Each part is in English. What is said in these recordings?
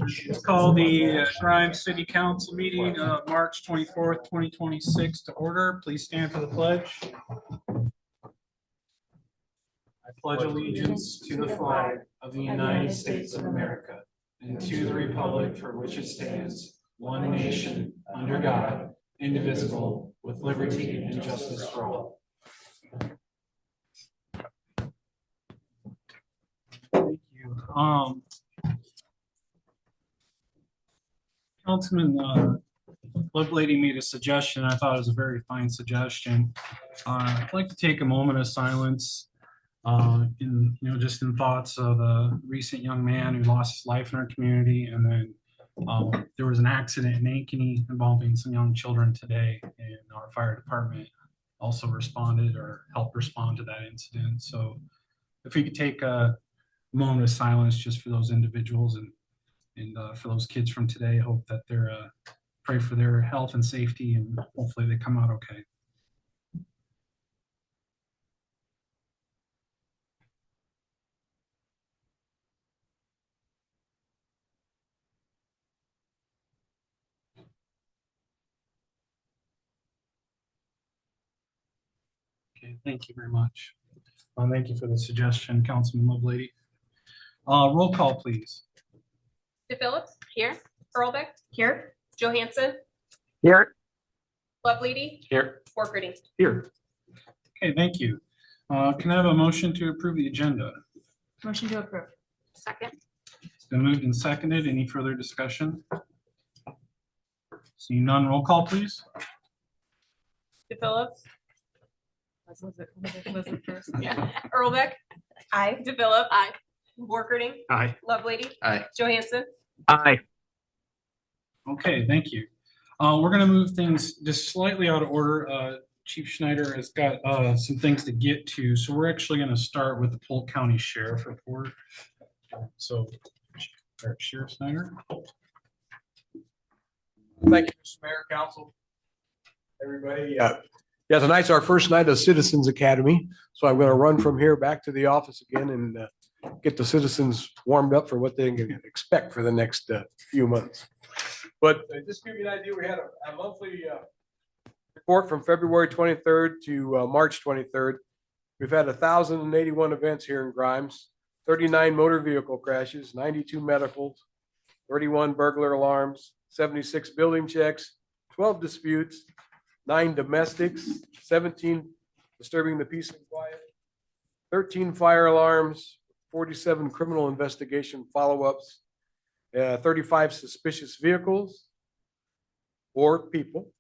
Let's call the Grimes City Council meeting of March 24th, 2026 to order. Please stand for the pledge. I pledge allegiance to the flag of the United States of America and to the republic for which it stands, one nation, under God, indivisible, with liberty and justice for all. Thank you. Councilman Lovelady made a suggestion. I thought it was a very fine suggestion. I'd like to take a moment of silence just in thoughts of a recent young man who lost his life in our community. And then there was an accident in Ankeny involving some young children today, and our fire department also responded or helped respond to that incident. So if we could take a moment of silence just for those individuals and for those kids from today, I hope that they're pray for their health and safety, and hopefully they come out okay. Okay, thank you very much. Thank you for the suggestion, Councilman Lovelady. Roll call, please. Phillips here. Earlbeck here. Johansson here. Lovelady Here. Workerding Here. Okay, thank you. Can I have a motion to approve the agenda? Motion to approve. Second. It's been moved and seconded. Any further discussion? Seeing none, roll call, please. Phillips. Was it first? Yeah. Earlbeck. Aye. DePhillips. Aye. Workerding. Aye. Lovelady. Aye. Johansson. Aye. Okay, thank you. We're going to move things just slightly out of order. Chief Schneider has got some things to get to, so we're actually going to start with the Polk County Sheriff report. So, Sheriff Schneider. Thank you, Mr. Mayor, Council, everybody. Yeah, tonight's our first night of Citizens Academy, so I'm going to run from here back to the office again and get the citizens warmed up for what they can expect for the next few months. But just to give you an idea, we had a monthly report from February 23rd to March 23rd. We've had 1,081 events here in Grimes, 39 motor vehicle crashes, 92 medicals, 31 burglar alarms, 76 building checks, 12 disputes, 9 domestics, 17 disturbing the peace and quiet, 13 fire alarms, 47 criminal investigation follow-ups, 35 suspicious vehicles or people,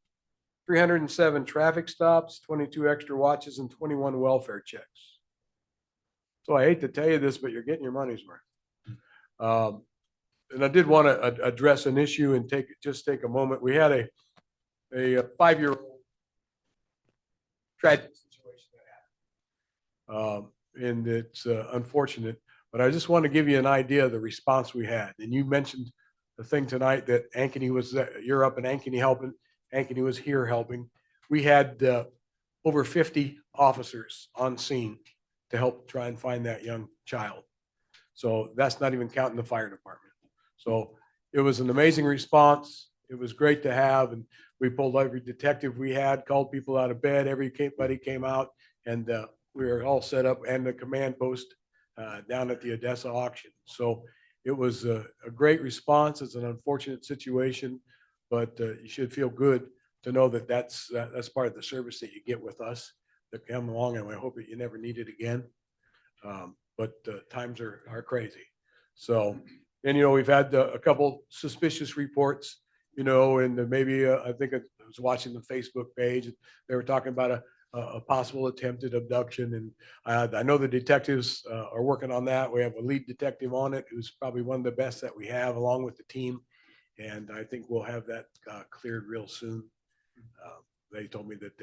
307 traffic stops, 22 extra watches, and 21 welfare checks. So I hate to tell you this, but you're getting your money's worth. And I did want to address an issue and take a moment. We had a 5-year-old tragic situation that happened. And it's unfortunate, but I just want to give you an idea of the response we had. And you mentioned the thing tonight that Ankeny was, you're up in Ankeny helping. Ankeny was here helping. We had over 50 officers on scene to help try and find that young child. So that's not even counting the fire department. So it was an amazing response. It was great to have. And we pulled every detective we had, called people out of bed. Everybody came out, and we were all set up, and the command post down at the Odessa auction. So it was a great response. It's an unfortunate situation, but you should feel good to know that that's part of the service that you get with us that come along, and we hope that you never need it again. But times are crazy. So, and we've had a couple suspicious reports, and maybe I think I was watching the Facebook page. They were talking about a possible attempted abduction, and I know the detectives are working on that. We have a lead detective on it who's probably one of the best that we have, along with the team, and I think we'll have that cleared real soon. They told me that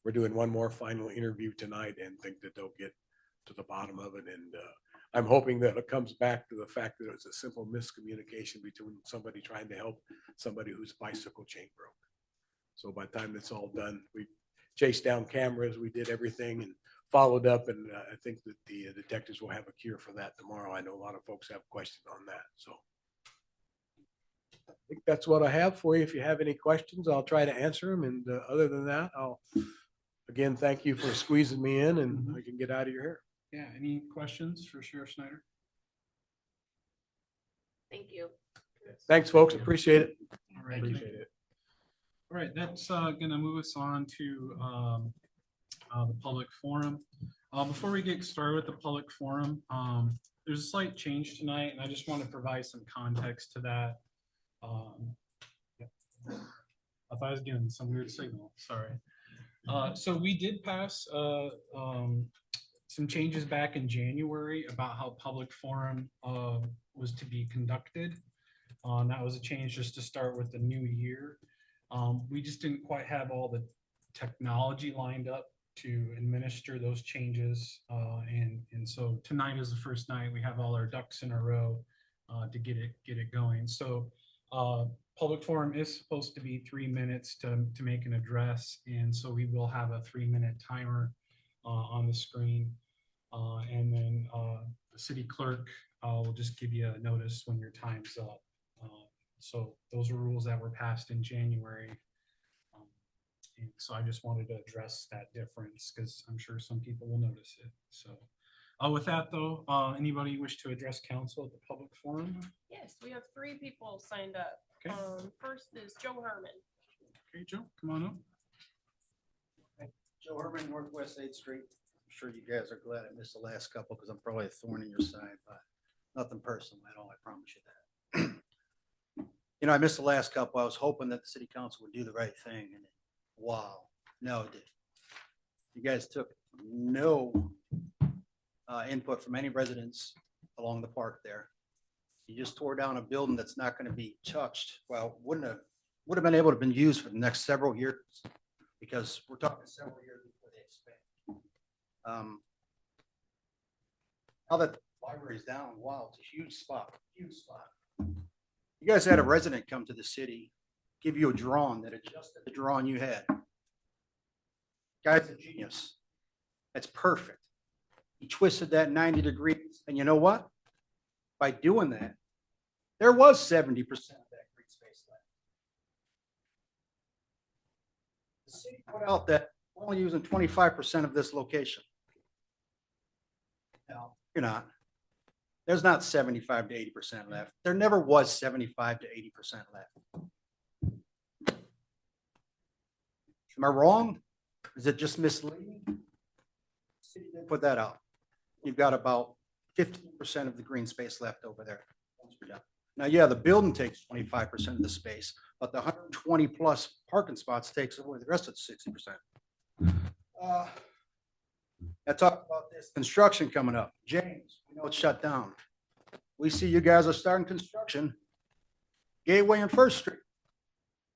we're doing one more final interview tonight and think that they'll get to the bottom of it, and I'm hoping that it comes back to the fact that it was a simple miscommunication between somebody trying to help somebody whose bicycle chain broke. So by the time it's all done, we chased down cameras, we did everything and followed up, and I think that the detectives will have a cure for that tomorrow. I know a lot of folks have questions on that. So think that's what I have for you. If you have any questions, I'll try to answer them. And other than that, I'll again thank you for squeezing me in, and I can get out of your hair. Yeah, any questions for Sheriff Snyder? Thank you. Thanks, folks. Appreciate it. All right, Appreciate it. all right, that's gonna move us on to the public forum. Before we get started with the public forum, there's a slight change tonight, and I just want to provide some context to that. Yeah. I thought I was getting some weird signal, sorry. So we did pass some changes back in January about how public forum was to be conducted. That was a change just to start with the new year. We just didn't quite have all the technology lined up to administer those changes. And so tonight is the first night we have all our ducks in a row to get it going. So public forum is supposed to be 3 minutes to make an address. And so we will have a 3-minute timer on the screen. And then the city clerk will just give you a notice when your time's up. So those are rules that were passed in January. And so I just wanted to address that difference because I'm sure some people will notice it. So with that though, anybody wish to address council at the public forum? Yes, we have 3 people signed up. Okay. First is Joe Herman. Okay, Joe, come on up. Joe Herman, Northwest 8th Street. I'm sure you guys are glad I missed the last couple because I'm probably a thorn in your side, but nothing personal at all. I promise you that. You know, I missed the last couple. I was hoping that the city council would do the right thing, and wow, no, it didn't. You guys took no input from any residents along the park there. You just tore down a building that's not going to be touched. Well, would have been able to been used for the next several years because we're talking several years before they expand. Now that the library's down, wow, it's a huge spot, huge spot. You guys had a resident come to the city, give you a drawing that adjusted the drawing you had. Guy's a genius. That's perfect. He twisted that 90 degrees. And you know what? By doing that, there was 70% of that green space left. The city put out that we're only using 25% of this location. No, you're not. There's not 75 to 80% left. There never was 75 to 80% left. Am I wrong? Is it just misleading? The city did put that out. You've got about 15% of the green space left over there. Now, yeah, the building takes 25% of the space, but the 120 plus parking spots takes away the rest of the 60%. I talked about this construction coming up. James, we know it's shut down. We see you guys are starting construction. Gateway and First Street.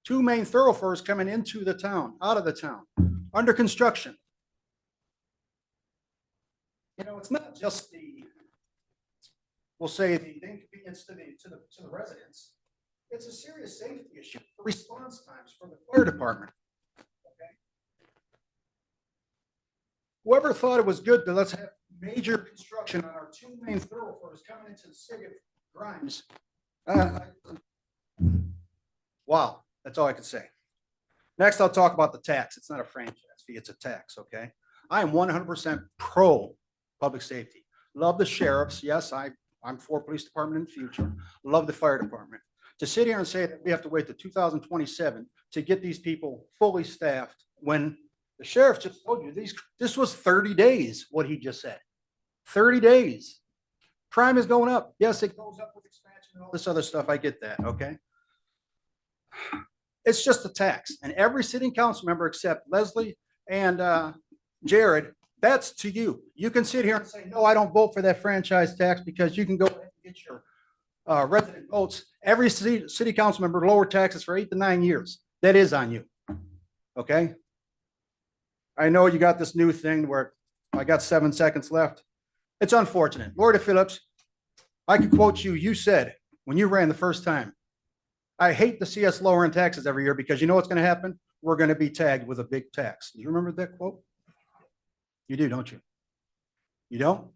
2 main thoroughfares coming into the town, out of the town, under construction. You know, it's not just the, we'll say the inconvenience to the residents. It's a serious safety issue. Response times for the fire department. Whoever thought it was good to let's have major construction on our 2 main thoroughfares coming into the city of Grimes. Wow, that's all I can say. Next, I'll talk about the tax. It's not a franchise fee, it's a tax, okay? I am 100% pro public safety. Love the sheriffs. Yes, I'm for police department in the future. Love the fire department. To sit here and say that we have to wait to 2027 to get these people fully staffed when the sheriff just told you this was 30 days, what he just said. 30 days. Crime is going up. Yes, it goes up with expansion and all this other stuff. I get that, okay? It's just a tax. And every city council member except Leslie and Jared, that's to you. You can sit here and say, no, I don't vote for that franchise tax because you can go ahead and get your resident votes. Every city council member lower taxes for 8 to 9 years. That is on you, okay? I know you got this new thing where I got 7 seconds left. It's unfortunate. Lord Phillips, I could quote you. You said when you ran the first time, I hate to see us lowering taxes every year because you know what's going to happen? We're going to be tagged with a big tax. Do you remember that quote? You do, don't you? You don't?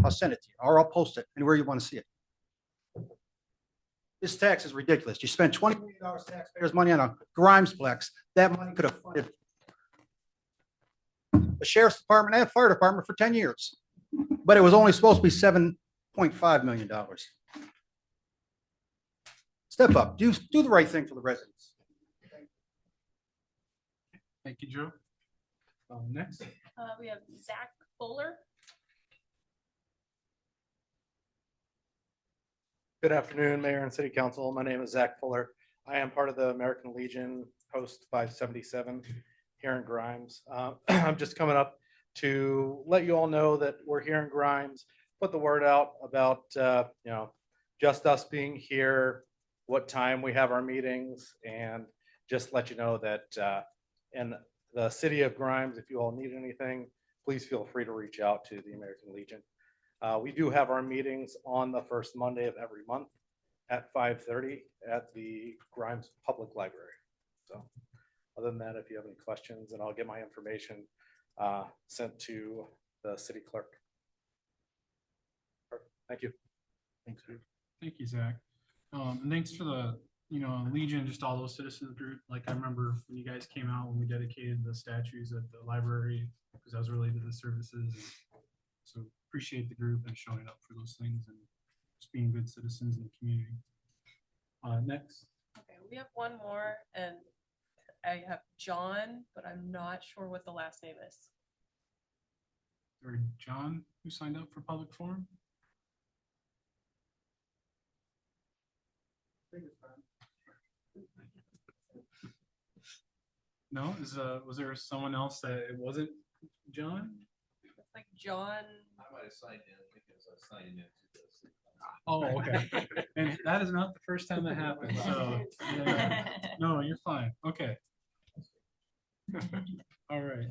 I'll send it to you or I'll post it anywhere you want to see it. This tax is ridiculous. You spent $20 million taxpayers' money on a Grimesplex. That money could have funded the sheriff's department and fire department for 10 years. But it was only supposed to be $7.5 million. Step up, do the right thing for the residents. Thank you, Joe. Next. We have Zach Fuller. Good afternoon, Mayor and City Council. My name is Zach Fuller. I am part of the American Legion Post 577 here in Grimes. I'm just coming up to let you all know that we're here in Grimes, put the word out about, just us being here, what time we have our meetings, and just let you know that in the city of Grimes, if you all need anything, please feel free to reach out to the American Legion. We do have our meetings on the first Monday of every month at 5:30 at the Grimes Public Library. So other than that, if you have any questions, and I'll get my information sent to the city clerk. Thank you. Thanks. Thank you, Zach. And thanks for the, Legion, just all those citizens group. Like I remember when you guys came out when we dedicated the statues at the library, because that was related to the services. So appreciate the group and showing up for those things and just being good citizens in the community. Next. Okay, we have one more, and I have John, but I'm not sure what the last name is. Or John, who signed up for public forum? No, was there someone else that it wasn't John? It's like John. I might have signed in because I signed into this. Oh, okay. And that is not the first time that happened. So yeah. No, you're fine. Okay. All right.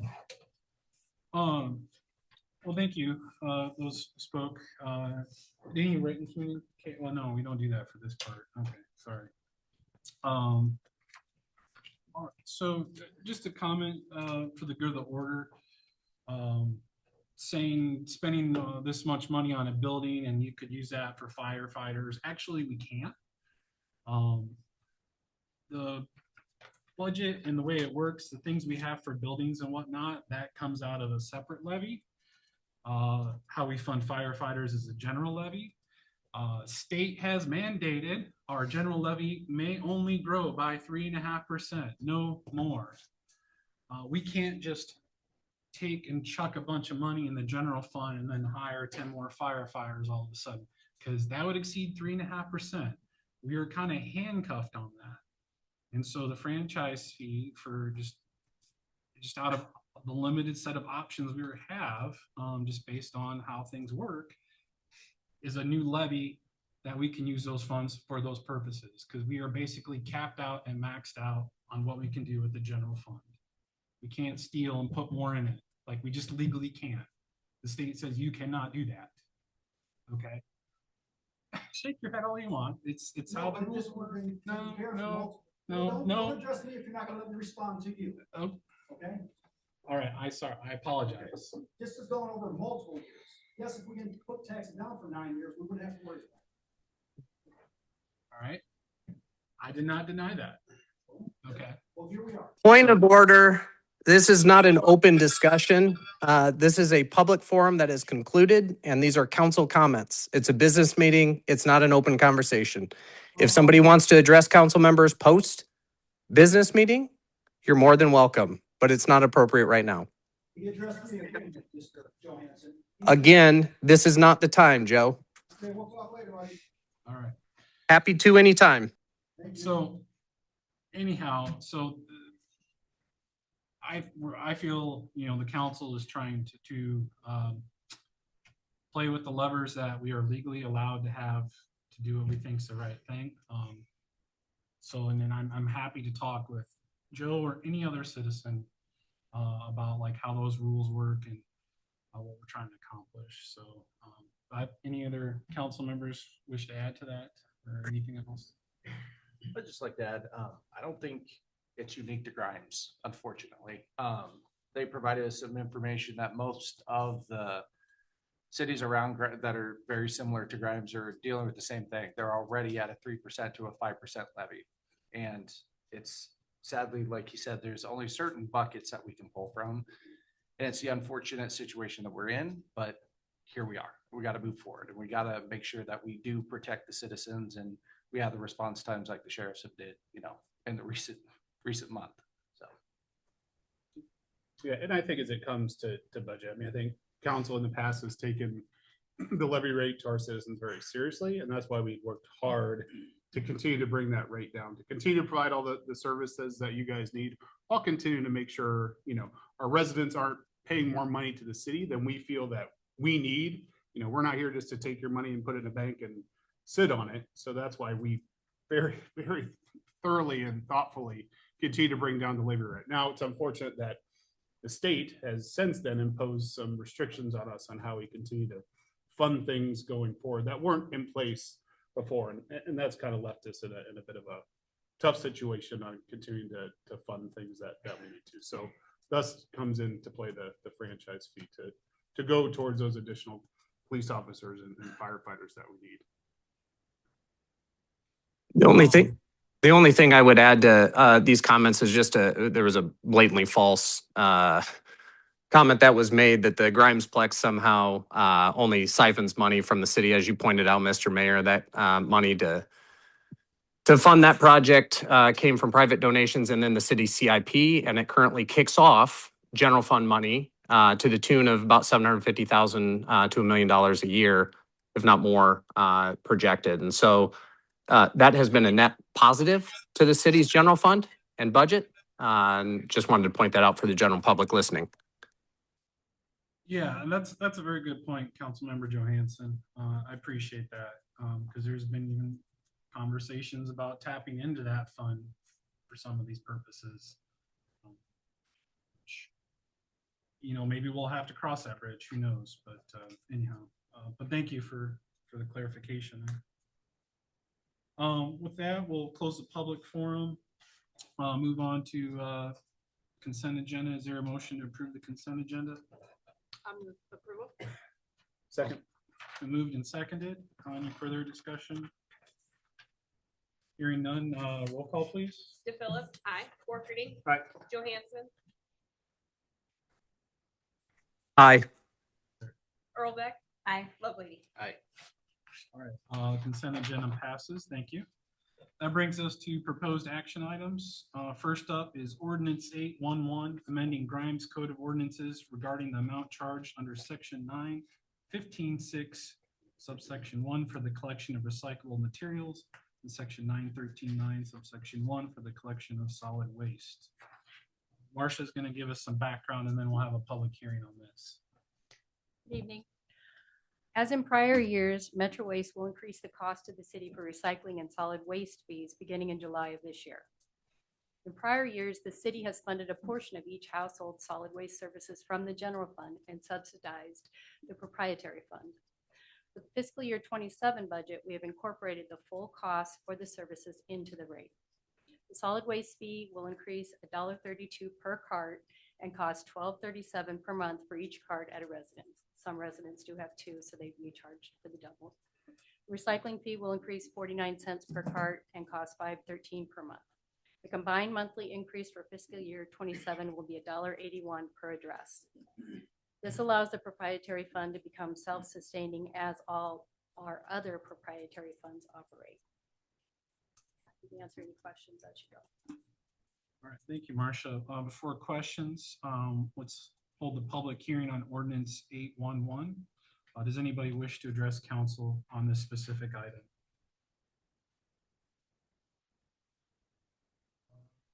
Well, thank you. Those spoke. Any written communicate? Well, no, we don't do that for this part. Okay, sorry. All right, so just a comment for the good of the order. Saying spending this much money on a building and you could use that for firefighters. Actually, we can't. The budget and the way it works, the things we have for buildings and whatnot, that comes out of a separate levy. How we fund firefighters is a general levy. State has mandated our general levy may only grow by 3.5%, no more. We can't just take and chuck a bunch of money in the general fund and then hire 10 more firefighters all of a sudden, because that would exceed 3.5%. We are kind of handcuffed on that. And so the franchise fee for just out of the limited set of options we have, just based on how things work, is a new levy that we can use those funds for those purposes, because we are basically capped out and maxed out on what we can do with the general fund. We can't steal and put more in it. Like we just legally can't. The state says you cannot do that. Okay. Shake your head all you want. It's how the rules work. No. Don't address me if you're not gonna let me respond to you. Oh. Okay? All right. I apologize. This is going over multiple years. Yes, if we can put taxes down for 9 years, we wouldn't have to worry about it. All right. I did not deny that. Okay. Well, here we are. Point of order. This is not an open discussion. This is a public forum that is concluded, and these are council comments. It's a business meeting. It's not an open conversation. If somebody wants to address council members post business meeting, you're more than welcome, but it's not appropriate right now. He addressed me again, Mr. Johansson. Again, this is not the time, Joe. Okay, we'll talk later, buddy. All right. Happy to anytime. Thank you. So anyhow, I feel, the council is trying to play with the levers that we are legally allowed to have to do what we think is the right thing. And then I'm happy to talk with Joe or any other citizen about like how those rules work and what we're trying to accomplish. So any other council members wish to add to that or anything else? I'd just like to add, I don't think it's unique to Grimes, unfortunately. They provided us some information that most of the cities around that are very similar to Grimes are dealing with the same thing. They're already at a 3% to a 5% levy. And it's sadly, like you said, there's only certain buckets that we can pull from. And it's the unfortunate situation that we're in, but here we are. We got to move forward, and we got to make sure that we do protect the citizens, and we have the response times like the sheriffs have did, in the recent month. So. Yeah, and I think as it comes to budget, I mean, I think council in the past has taken the levy rate to our citizens very seriously, and that's why we worked hard to continue to bring that rate down, to continue to provide all the services that you guys need, while continuing to make sure, our residents aren't paying more money to the city than we feel that we need. We're not here just to take your money and put it in a bank and sit on it. So that's why we very, very thoroughly and thoughtfully continue to bring down the levy rate. Now, it's unfortunate that the state has since then imposed some restrictions on us on how we continue to fund things going forward that weren't in place before. And that's kind of left us in a bit of a tough situation on continuing to fund things that we need to. So thus comes into play the franchise fee to go towards those additional police officers and firefighters that we need. The only thing I would add to these comments is just there was a blatantly false comment that was made that the Grimesplex somehow only siphons money from the city. As you pointed out, Mr. Mayor, that money to fund that project came from private donations and then the city CIP, and it currently kicks off general fund money to the tune of about $750,000 to $1 million a year, if not more, projected. And so that has been a net positive to the city's general fund and budget. And just wanted to point that out for the general public listening. Yeah, and that's a very good point, Councilmember Johansson. I appreciate that because there's been even conversations about tapping into that fund for some of these purposes. Maybe we'll have to cross that bridge. Who knows? But anyhow, but thank you for the clarification. With that, we'll close the public forum. Move on to consent agenda. Is there a motion to approve the consent agenda? Approval. Second. Been moved and seconded. Any further discussion? Hearing none, roll call, please. DePhillips. Aye. Porkerdy. Aye. Johansson. Aye. Earlbeck. Aye. Lovelady. Aye. All right, consent agenda passes. Thank you. That brings us to proposed action items. First up is Ordinance 811, amending Grimes Code of Ordinances regarding the amount charged under Section 9-15-6, subsection 1 for the collection of recyclable materials, and Section 9-13-9, subsection 1 for the collection of solid waste. Marcia is going to give us some background, and then we'll have a public hearing on this. Good evening. As in prior years, Metro Waste will increase the cost to the city for recycling and solid waste fees beginning in July of this year. In prior years, the city has funded a portion of each household solid waste services from the general fund and subsidized the proprietary fund. For the fiscal year 27 budget, we have incorporated the full cost for the services into the rate. The solid waste fee will increase $1.32 per cart and cost $12.37 per month for each cart at a residence. Some residents do have two, so they'd be charged for the double. Recycling fee will increase 49 cents per cart and cost $5.13 per month. The combined monthly increase for fiscal year 27 will be $1.81 per address. This allows the proprietary fund to become self-sustaining as all our other proprietary funds operate. You can answer any questions as you go. All right, thank you, Marcia. Before questions, let's hold the public hearing on Ordinance 811. Does anybody wish to address council on this specific item?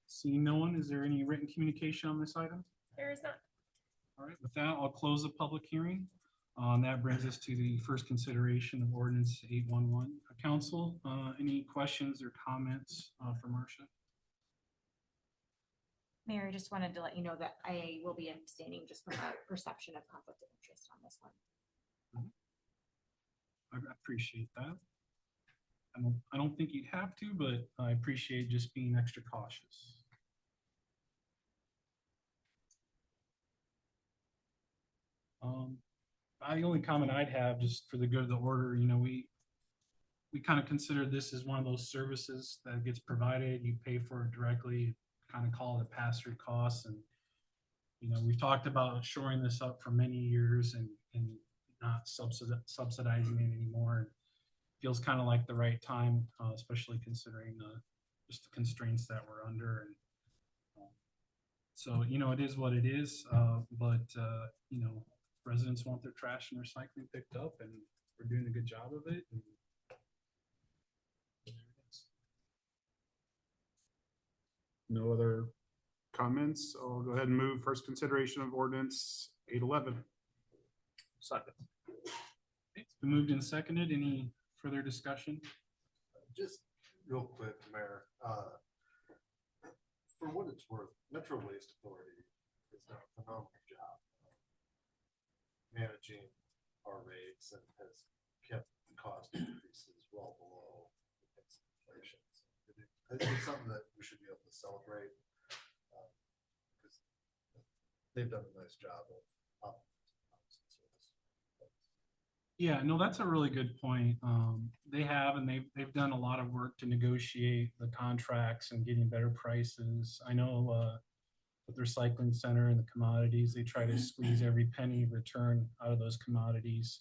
Seeing no one, is there any written communication on this item? There is not. All right, with that, I'll close the public hearing. That brings us to the first consideration of Ordinance 811. Council, any questions or comments for Marcia? Mayor, I just wanted to let you know that I will be abstaining just from a perception of conflict of interest on this one. I appreciate that. I don't think you'd have to, but I appreciate just being extra cautious. The only comment I'd have, just for the good of the order, we kind of consider this as one of those services that gets provided. You pay for it directly, kind of call it a pass-through cost. And, we've talked about shoring this up for many years and not subsidizing it anymore. Feels kind of like the right time, especially considering just the constraints that we're under. And so, it is what it is. But residents want their trash and recycling picked up, and we're doing a good job of it. And No other comments? I'll go ahead and move first consideration of ordinance 811. Second. It's been moved and seconded. Any further discussion? Just real quick, Mayor, for what it's worth, Metro Waste Authority has done a phenomenal job managing our rates and has kept the cost increases well below inflation. I think it's something that we should be able to celebrate, because they've done a nice job of Yeah, no, that's a really good point. They have, and they've done a lot of work to negotiate the contracts and getting better prices. I know with the recycling center and the commodities, they try to squeeze every penny return out of those commodities,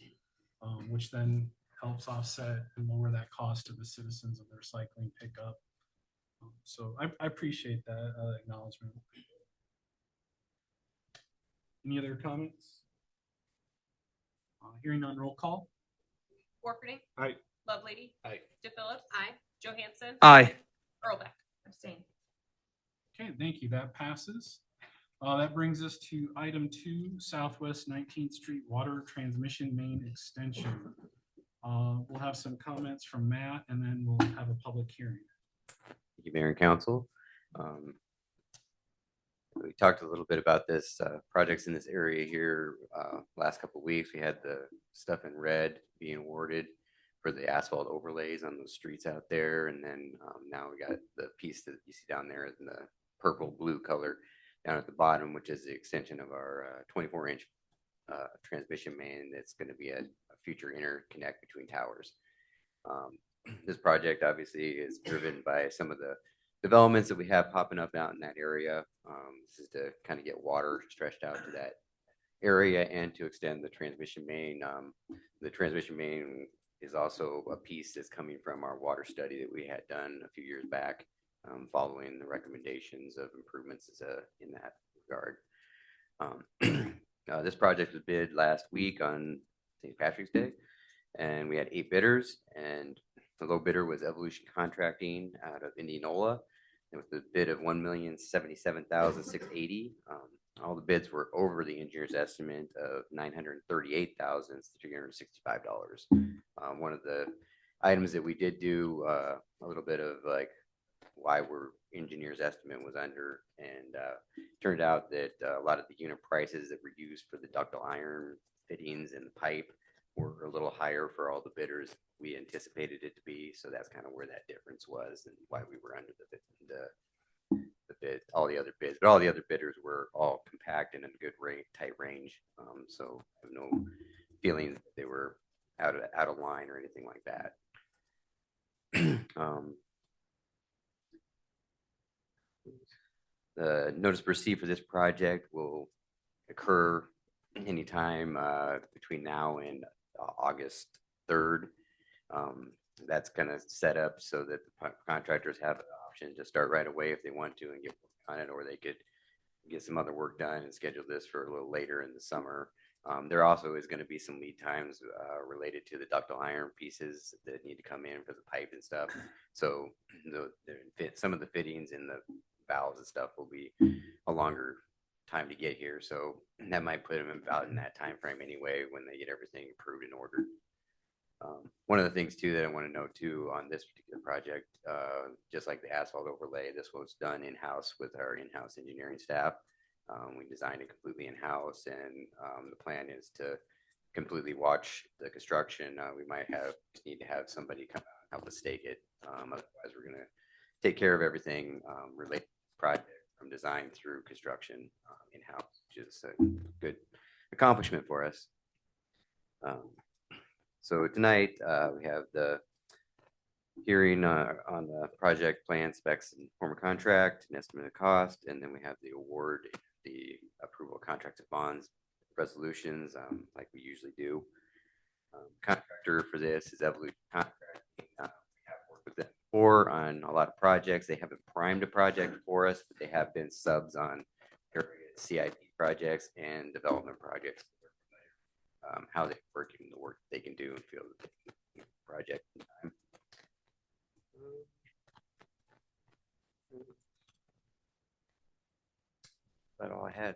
which then helps offset and lower that cost to the citizens of the recycling pickup. So I appreciate that acknowledgement. Any other comments? Hearing on roll call. Warfording. Aye. Lovelady. Aye. DePhillips. Aye. Johansson. Aye. Earlbeck. Abstain. Okay, thank you. That passes. That brings us to item 2, Southwest 19th Street Water Transmission Main Extension. We'll have some comments from Matt, and then we'll have a public hearing. Thank you, Mayor and Council. We talked a little bit about this projects in this area here last couple of weeks. We had the stuff in red being awarded for the asphalt overlays on those streets out there, and then now we got the piece that you see down there in the purple blue color down at the bottom, which is the extension of our 24-inch transmission main that's going to be a future interconnect between towers. This project obviously is driven by some of the developments that we have popping up out in that area. This is to kind of get water stretched out to that area and to extend the transmission main. The transmission main is also a piece that's coming from our water study that we had done a few years back, following the recommendations of improvements in that regard. This project was bid last week on St. Patrick's Day, and we had 8 bidders, and the low bidder was Evolution Contracting out of Indianola. It was the bid of $1,077,680. All the bids were over the engineer's estimate of $938,365. One of the items that we did do a little bit of like why we're engineer's estimate was under, and turned out that a lot of the unit prices that were used for the ductile iron fittings and the pipe were a little higher for all the bidders we anticipated it to be. So that's kind of where that difference was and why we were under the bid, all the other bids. But all the other bidders were all compact and in a good tight range. So I have no feelings that they were out of line or anything like that. The notice to proceed for this project will occur anytime between now and August 3rd. That's going to set up so that the contractors have an option to start right away if they want to and get on it, or they could get some other work done and schedule this for a little later in the summer. There also is going to be some lead times related to the ductile iron pieces that need to come in for the pipe and stuff. So some of the fittings and the valves and stuff will be a longer time to get here. So that might put them about in that time frame anyway when they get everything approved and ordered. One of the things too that I want to note too on this particular project, just like the asphalt overlay, this was done in-house with our in-house engineering staff. We designed it completely in-house, and the plan is to completely watch the construction. We might need to have somebody come out and help us stake it. Otherwise, we're going to take care of everything related to the project from design through construction in-house, which is a good accomplishment for us. So tonight, we have the hearing on the project plan specs and form of contract and estimate of cost, and then we have the award, the approval of contracts and bonds resolutions, like we usually do. Contractor for this is Evolution Contract. We have worked with them before on a lot of projects. They haven't primed a project for us, but they have been subs on various CIP projects and development projects. How they work and the work they can do and feel that they can do the project in time. That's all I had.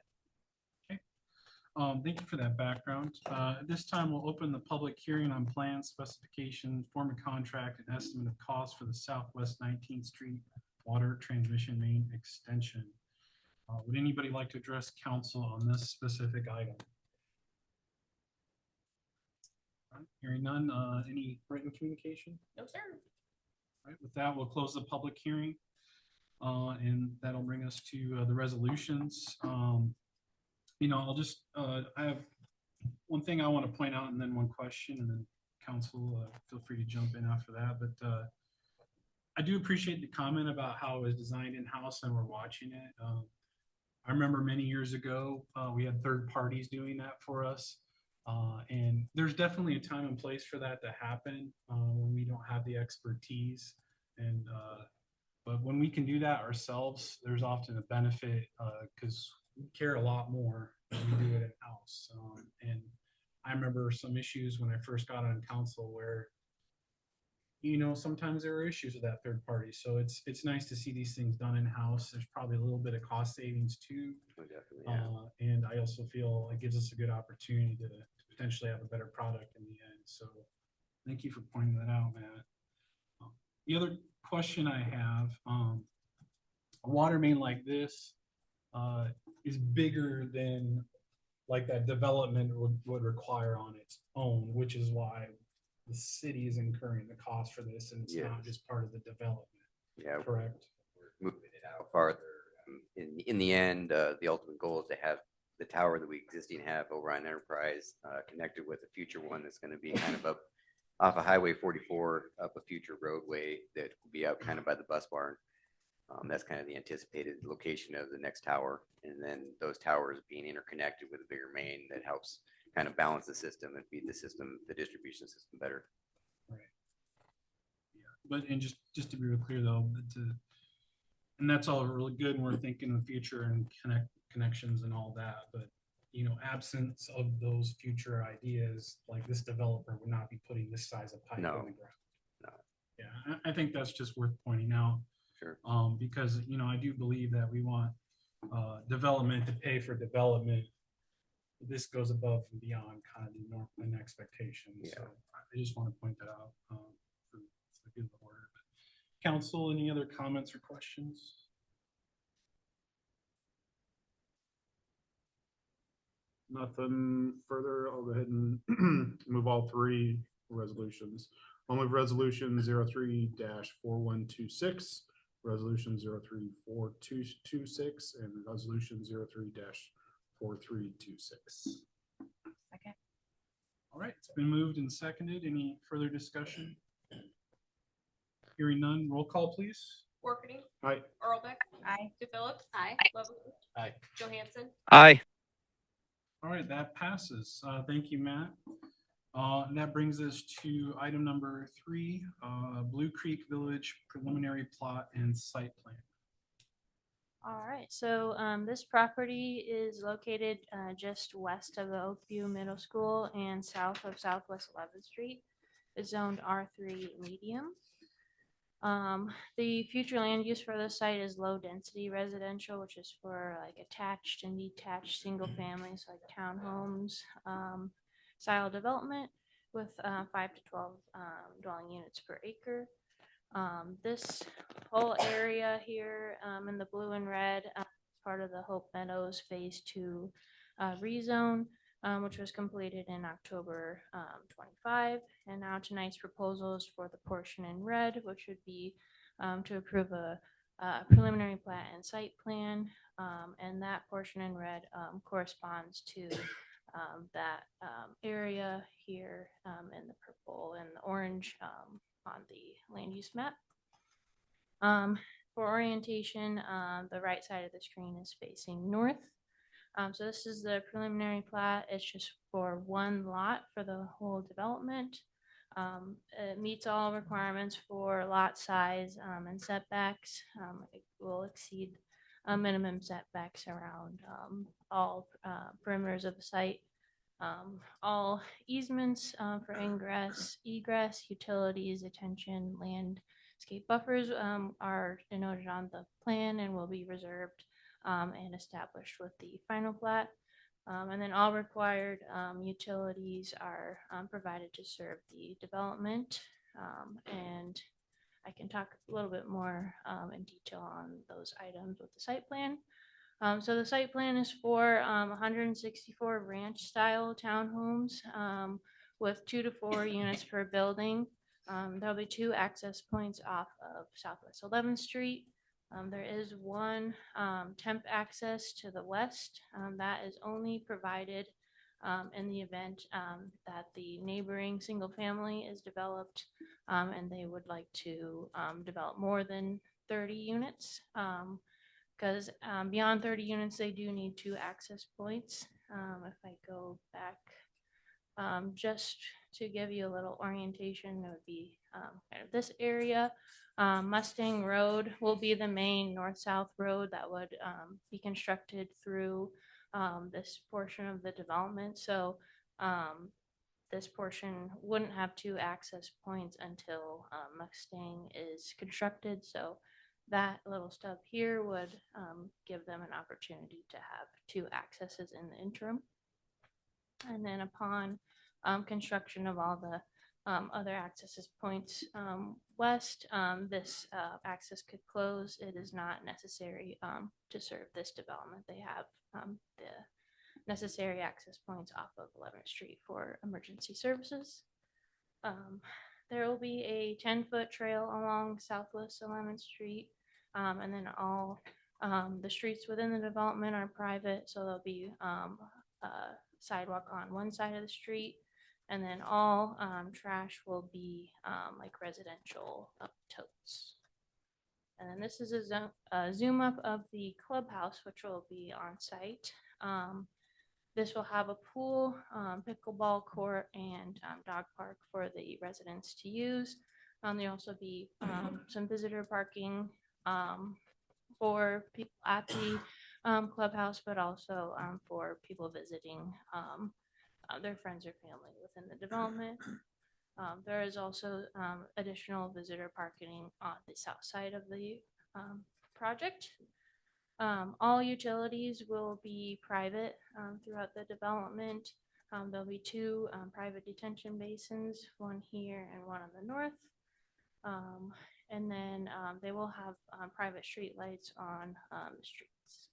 Thank you for that background. At this time, we'll open the public hearing on plans, specification, form of contract, and estimate of cost for the Southwest 19th Street Water Transmission Main Extension. Would anybody like to address council on this specific item? Hearing none, any written communication? No, sir. All right, with that, we'll close the public hearing. And that'll bring us to the resolutions. I'll just, I have one thing I want to point out and then one question, and then council, feel free to jump in after that. But I do appreciate the comment about how it was designed in-house and we're watching it. I remember many years ago, we had third parties doing that for us. And there's definitely a time and place for that to happen when we don't have the expertise. And but when we can do that ourselves, there's often a benefit because we care a lot more when we do it in-house. And I remember some issues when I first got on council where, sometimes there are issues with that third party. So it's nice to see these things done in-house. There's probably a little bit of cost savings too. Oh, definitely, yeah. And I also feel it gives us a good opportunity to potentially have a better product in the end. So thank you for pointing that out, Matt. The other question I have, a water main like this is bigger than like that development would require on its own, which is why the city is incurring the cost for this, and it's not just part of the development. Yeah, correct. We're moving it out farther. In the end, the ultimate goal is to have the tower that we existing have over on Enterprise connected with a future one that's going to be kind of up off of Highway 44, up a future roadway that will be out kind of by the bus barn. That's kind of the anticipated location of the next tower. And then those towers being interconnected with a bigger main that helps kind of balance the system and feed the system, the distribution system better. Right. Yeah. But, and just to be real clear though, and that's all really good. And we're thinking of the future and connections and all that. But, absence of those future ideas, like this developer would not be putting this size of pipe in the ground. No. Yeah. I think that's just worth pointing out. Sure. Because, I do believe that we want development to pay for development. This goes above and beyond kind of the normal and expectations. Yeah. So I just want to point that out for the good of the order. Council, any other comments or questions? Nothing further. I'll go ahead and move all three resolutions. I'll move resolution 03-4126, resolution 03-4226, and resolution 03-4326. Second. All right, it's been moved and seconded. Any further discussion? Hearing none, roll call, please. Workney. Aye. Earlbeck. Aye. DePhillips. Aye. Lovely. Aye. Johansson. Aye. All right, that passes. Thank you, Matt. And that brings us to item number 3, Blue Creek Village preliminary plot and site plan. All right, so this property is located just west of the Oakview Middle School and south of Southwest 11th Street. It's zoned R3 medium. The future land use for this site is low density residential, which is for like attached and detached single families like townhomes style development with 5 to 12 dwelling units per acre. This whole area here in the blue and red is part of the Hope Meadows Phase 2 rezone, which was completed in October 25. And now tonight's proposal is for the portion in red, which would be to approve a preliminary plat and site plan. And that portion in red corresponds to that area here in the purple and the orange on the land use map. For orientation, the right side of the screen is facing north. So this is the preliminary plat. It's just for one lot for the whole development. It meets all requirements for lot size and setbacks. It will exceed minimum setbacks around all perimeters of the site. All easements for ingress, egress, utilities, attention, landscape buffers are denoted on the plan and will be reserved and established with the final plat. And then all required utilities are provided to serve the development. And I can talk a little bit more in detail on those items with the site plan. So the site plan is for 164 ranch style townhomes with 2 to 4 units per building. There'll be 2 access points off of Southwest 11th Street. There is one temp access to the west that is only provided in the event that the neighboring single family is developed and they would like to develop more than 30 units. Because beyond 30 units, they do need 2 access points. If I go back, just to give you a little orientation, it would be kind of this area. Mustang Road will be the main north-south road that would be constructed through this portion of the development. So this portion wouldn't have 2 access points until Mustang is constructed. So that little stub here would give them an opportunity to have 2 accesses in the interim. And then upon construction of all the other access points west, this access could close. It is not necessary to serve this development. They have the necessary access points off of 11th Street for emergency services. There will be a 10-foot trail along Southwest 11th Street, and then all the streets within the development are private, so there'll be a sidewalk on one side of the street, and then all trash will be like residential totes. And then this is a zoom up of the clubhouse, which will be on site. This will have a pool, pickleball court, and dog park for the residents to use. There'll also be some visitor parking for people at the clubhouse, but also for people visiting their friends or family within the development. There is also additional visitor parking on the south side of the project. All utilities will be private throughout the development. There'll be 2 private detention basins, one here and one on the north. And then they will have private street lights on the streets.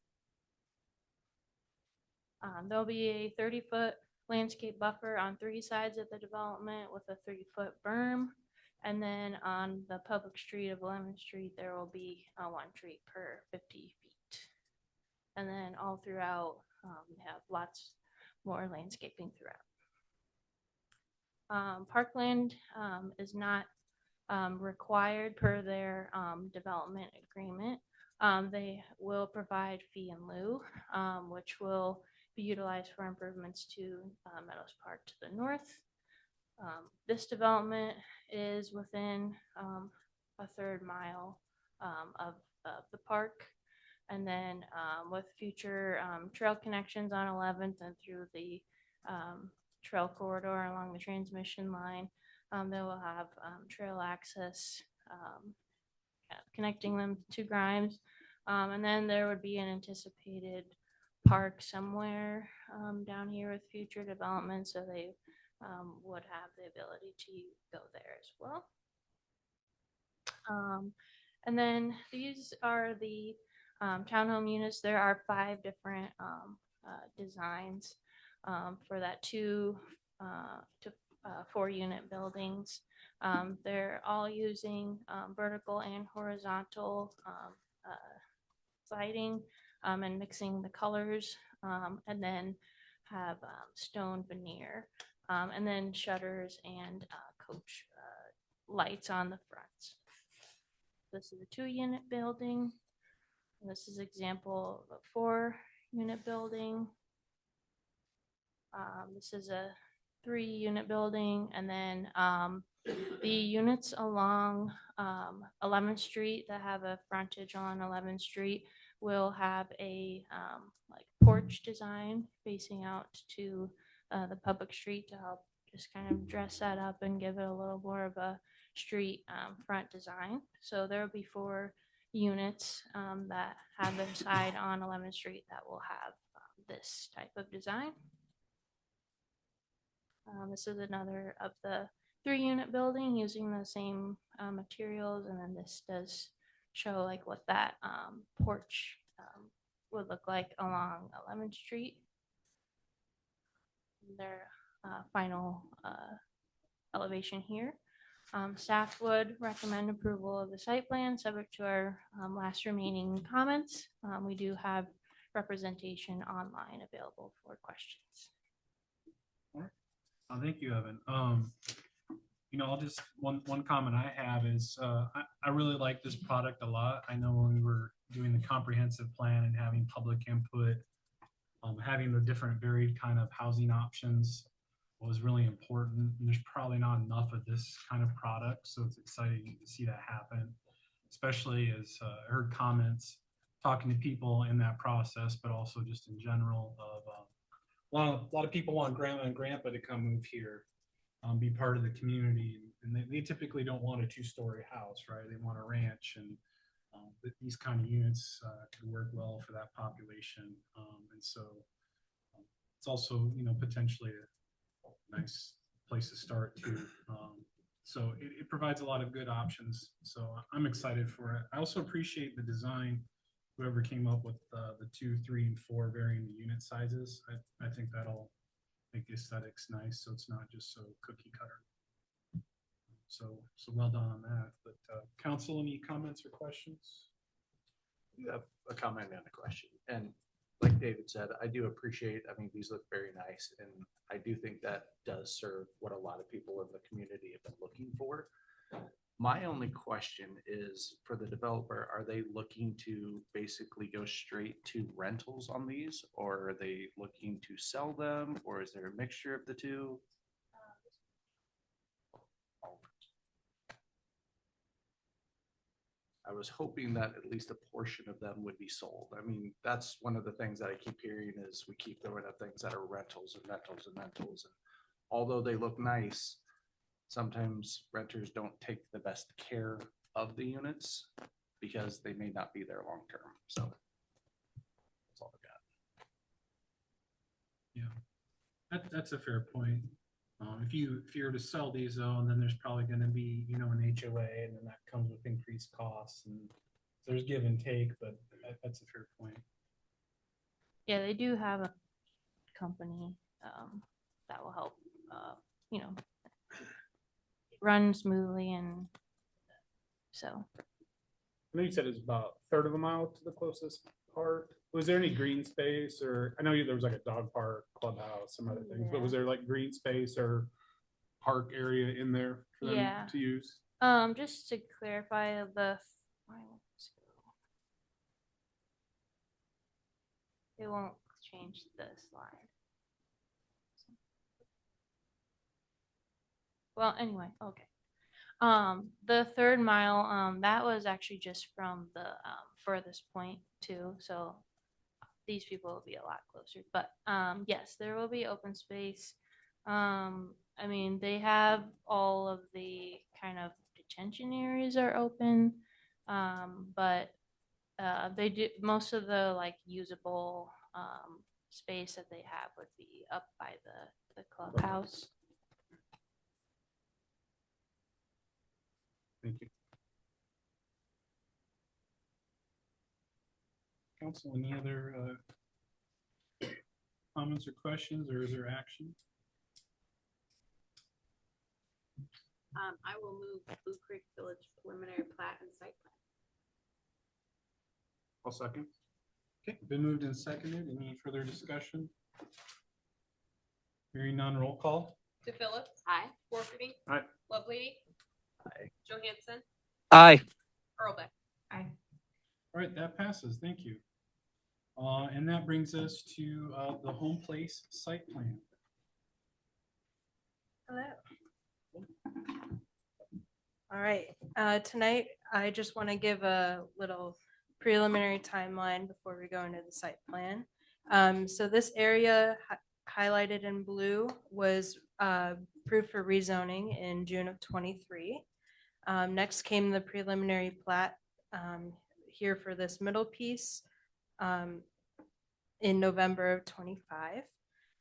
There'll be a 30-foot landscape buffer on 3 sides of the development with a 30-foot berm. And then on the public street of 11th Street, there will be 1 tree per 50 feet. And then all throughout, we have lots more landscaping throughout. Parkland is not required per their development agreement. They will provide fee in lieu, which will be utilized for improvements to Meadows Park to the north. This development is within a 1/3 mile of the park. And then with future trail connections on 11th and through the trail corridor along the transmission line, they will have trail access connecting them to Grimes. And then there would be an anticipated park somewhere down here with future development, so they would have the ability to go there as well. And then these are the townhome units. There are 5 different designs for that 2 to 4 unit buildings. They're all using vertical and horizontal siding and mixing the colors. And then stone veneer, and then shutters and coach lights on the front. This is a 2-unit building. This is example of a 4-unit building. This is a 3-unit building, and then the units along 11th Street that have a frontage on 11th Street will have a like porch design facing out to the public street to help just kind of dress that up and give it a little more of a street front design. So there will be 4 units that have their side on 11th Street that will have this type of design. This is another of the 3-unit building using the same materials, and then this does show like what that porch would look like along 11th Street. Their final elevation here. Staff would recommend approval of the site plan subject to our last remaining comments. We do have representation online available for questions. Thank you, Evan. I'll just, one comment I have is I really like this product a lot. I know when we were doing the comprehensive plan and having public input, having the different varied kind of housing options was really important. And there's probably not enough of this kind of product, so it's exciting to see that happen, especially as I heard comments talking to people in that process, but also just in general of a lot of people want grandma and grandpa to come move here, be part of the community, and they typically don't want a 2-story house, right? They want a ranch, and these kind of units could work well for that population, and so it's also potentially a nice place to start too. So it provides a lot of good options. So I'm excited for it. I also appreciate the design. Whoever came up with the 2, 3, and 4 varying the unit sizes, I think that'll make the aesthetics nice. So it's not just so cookie cutter. So well done on that. But council, any comments or questions? You have a comment and a question. And like David said, I do appreciate, these look very nice. And I do think that does serve what a lot of people in the community have been looking for. My only question is for the developer, are they looking to basically go straight to rentals on these, or are they looking to sell them, or is there a mixture of the two? I was hoping that at least a portion of them would be sold. That's one of the things that I keep hearing is we keep throwing up things that are rentals and rentals and rentals. And although they look nice, sometimes renters don't take the best care of the units because they may not be there long term. So that's all I got. Yeah, that's a fair point. If you were to sell these though, and then there's probably going to be an HOA, and then that comes with increased costs, and there's give and take. But that's a fair point. Yeah, they do have a company that will help. Run smoothly, and so. I know you said it's about a third of a mile to the closest park. Was there any green space, or I know there was like a dog park, clubhouse, some other things, but was there like green space or park area in there for them to use? Just to clarify, it won't change the slide. Well, anyway, okay. The 3rd mile, that was actually just from the furthest point too. So these people will be a lot closer. But yes, there will be open space. They have all of the kind of detention areas are open, but they do most of the usable space that they have would be up by the clubhouse. Thank you. Council, any other comments or questions, or is there action? I will move Blue Creek Village preliminary plat and site plan. I'll second. Okay, been moved and seconded. Any further discussion? Hearing none, roll call. DePhillips. Aye. Porkerdy. Aye. Lovelady. Aye. Johansson. Aye. Earlbeck. Aye. All right, that passes. Thank you. And that brings us to the home place site plan. Hello. All right, tonight I just want to give a little preliminary timeline before we go into the site plan. So this area highlighted in blue was approved for rezoning in June of 23. Next came the preliminary plat here for this middle piece in November of 25.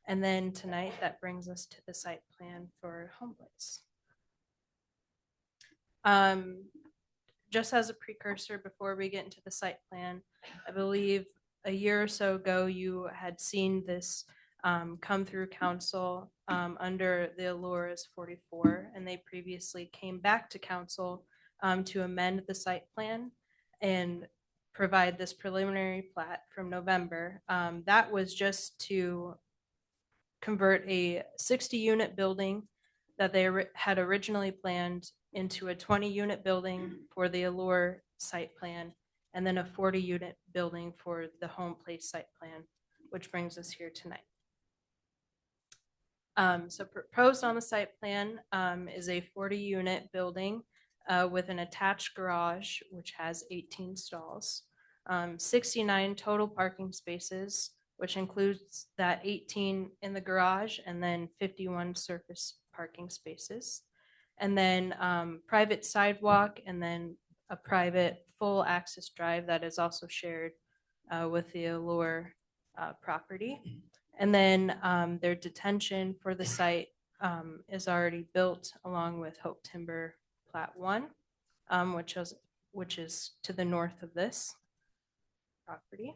And then tonight, that brings us to the site plan for home place. Just as a precursor before we get into the site plan, I believe a year or so ago, you had seen this come through council under the Allure as 44, and they previously came back to council to amend the site plan and provide this preliminary plat from November. That was just to convert a 60-unit building that they had originally planned into a 20-unit building for the Allure site plan, and then a 40-unit building for the home place site plan, which brings us here tonight. So proposed on the site plan is a 40-unit building with an attached garage, which has 18 stalls, 69 total parking spaces, which includes that 18 in the garage and then 51 surface parking spaces. And then private sidewalk and then a private full access drive that is also shared with the Allure property. And then their detention for the site is already built along with Hope Timber Plat 1, which is to the north of this property.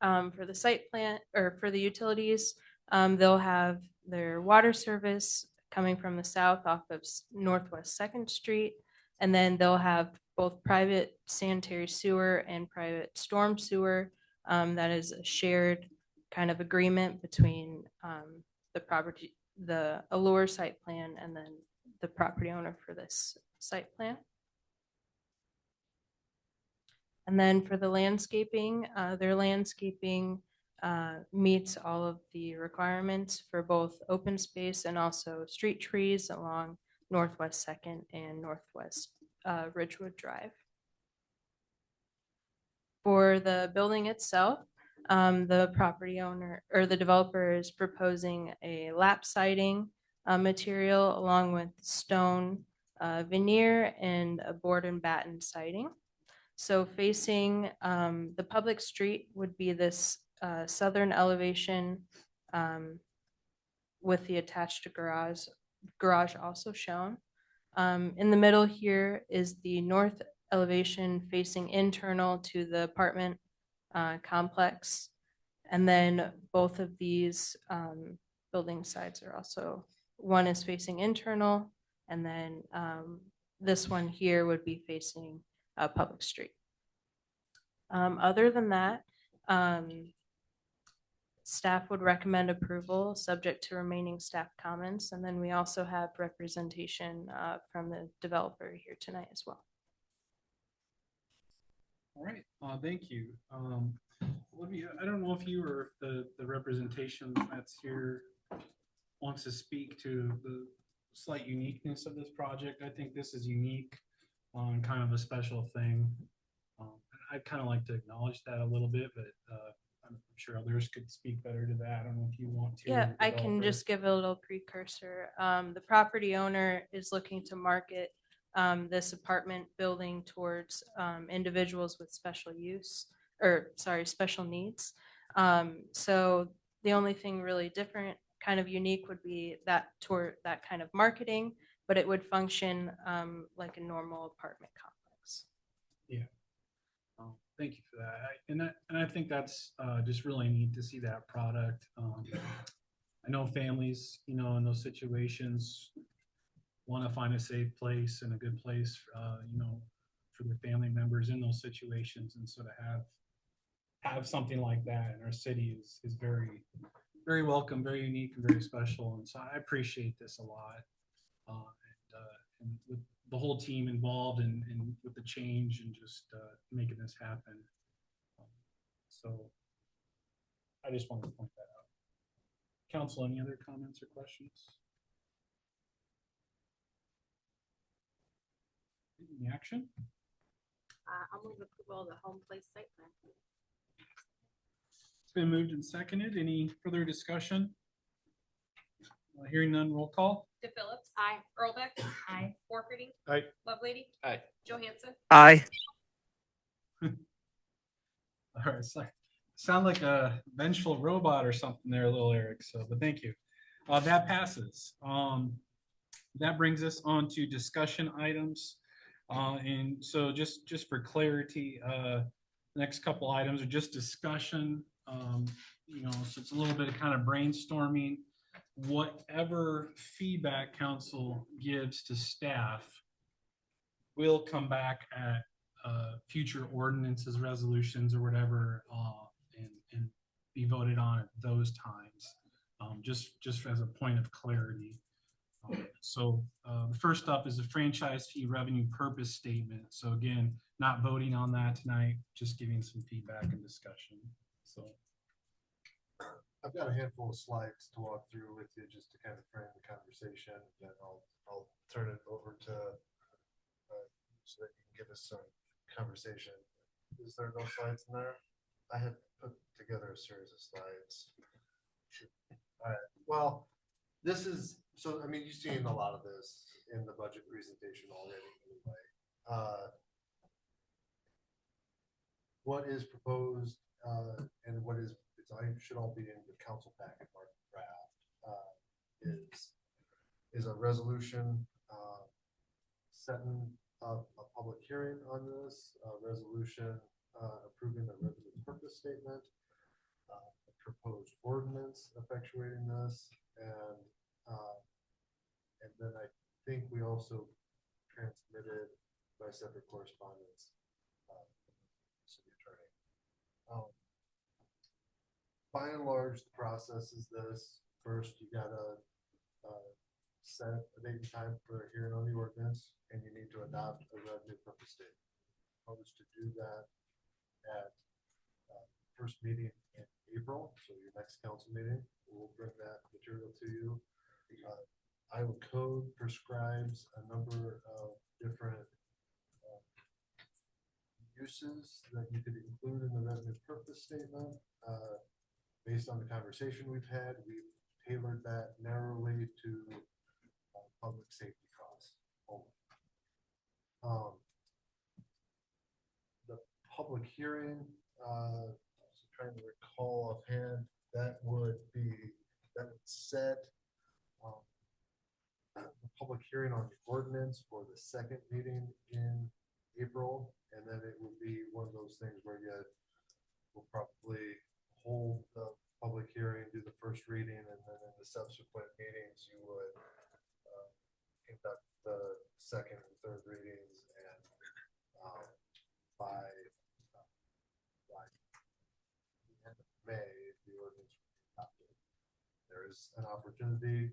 For the site plan or for the utilities, they'll have their water service coming from the south off of Northwest 2nd Street, and then they'll have both private sanitary sewer and private storm sewer that is a shared kind of agreement between the Allure site plan and then the property owner for this site plan. And then for the landscaping, their landscaping meets all of the requirements for both open space and also street trees along Northwest 2nd and Northwest Ridgewood Drive. For the building itself, the property owner or the developer is proposing a lap siding material along with stone veneer and a board and batten siding. So facing the public street would be this southern elevation with the attached garage also shown. In the middle here is the north elevation facing internal to the apartment complex. And then both of these building sides are also, one is facing internal, and then this one here would be facing a public street. Other than that, staff would recommend approval subject to remaining staff comments. And then we also have representation from the developer here tonight as well. All right, thank you. Olivia, I don't know if you or the representation that's here wants to speak to the slight uniqueness of this project. I think this is unique on kind of a special thing. I'd kind of like to acknowledge that a little bit, but I'm sure others could speak better to that. I don't know if you want to. Yeah, I can just give a little precursor. The property owner is looking to market this apartment building towards individuals with special needs. So the only thing really different, kind of unique, would be that toward that kind of marketing, but it would function like a normal apartment complex. Yeah. Thank you for that. And I think that's just really neat to see that product. I know families, in those situations want to find a safe place and a good place, for their family members in those situations. And so to have something like that in our city is very, very welcome, very unique, and very special. And so I appreciate this a lot. And with the whole team involved and with the change and just making this happen. So I just wanted to point that out. Council, any other comments or questions? Any action? I'll move approval of the home place site plan. It's been moved and seconded. Any further discussion? Hearing none, roll call. DePhillips. Aye. Earlbeck. Aye. Forkerty. Aye. Lovelady. Aye. Johansson. Aye. All right, sound like a vengeful robot or something there, little Eric. So, but thank you. That passes. That brings us on to discussion items. And so just for clarity, the next couple items are just discussion. So it's a little bit of kind of brainstorming. Whatever feedback council gives to staff will come back at future ordinances, resolutions, or whatever, and be voted on at those times. Just as a point of clarity. So the first up is the franchise fee revenue purpose statement. So again, not voting on that tonight, just giving some feedback and discussion. So I've got a handful of slides to walk through with you just to kind of frame the conversation. Then I'll turn it over to so that you can give us some conversation. Is there no slides in there? I had put together a series of slides. All right. Well, this is so. I mean, you've seen a lot of this in the budget presentation already. Anyway, what is proposed and what is should all be in the council packet mark draft is a resolution setting up a public hearing on this, resolution approving the revenue purpose statement, a proposed ordinance effectuating this, and then I think we also transmitted by separate correspondence city attorney. By and large, the process is this. First, you gotta set a date and time for a hearing on the ordinance, and you need to adopt a revenue purpose statement. Proposed to do that at first meeting in April, so your next council meeting. We'll bring that material to you. Iowa code prescribes a number of different uses that you could include in the revenue purpose statement. Based on the conversation we've had, we've tailored that narrowly to public safety costs only. The public hearing, trying to recall offhand, that would set the public hearing on the ordinance for the second meeting in April, and then it would be one of those things where you will probably hold the public hearing, do the first reading, and then in the subsequent meetings, you would conduct the second and third readings, and by the end of May, the ordinance will be adopted. There is an opportunity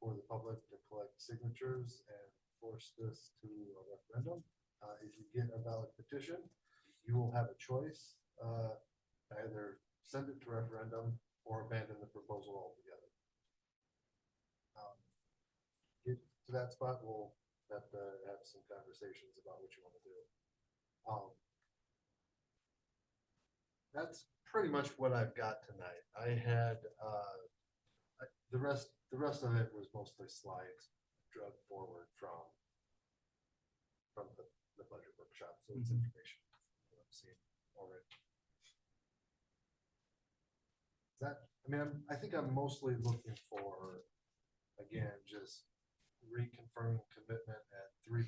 for the public to collect signatures and force this to a referendum. If you get a valid petition, you will have a choice. Either send it to referendum or abandon the proposal altogether. Get to that spot, we'll have to have some conversations about what you want to do. That's pretty much what I've got tonight. I had the rest of it was mostly slides drugged forward from the budget workshop, so it's information that I've seen already. I think I'm mostly looking for, again, just reconfirming commitment at 3%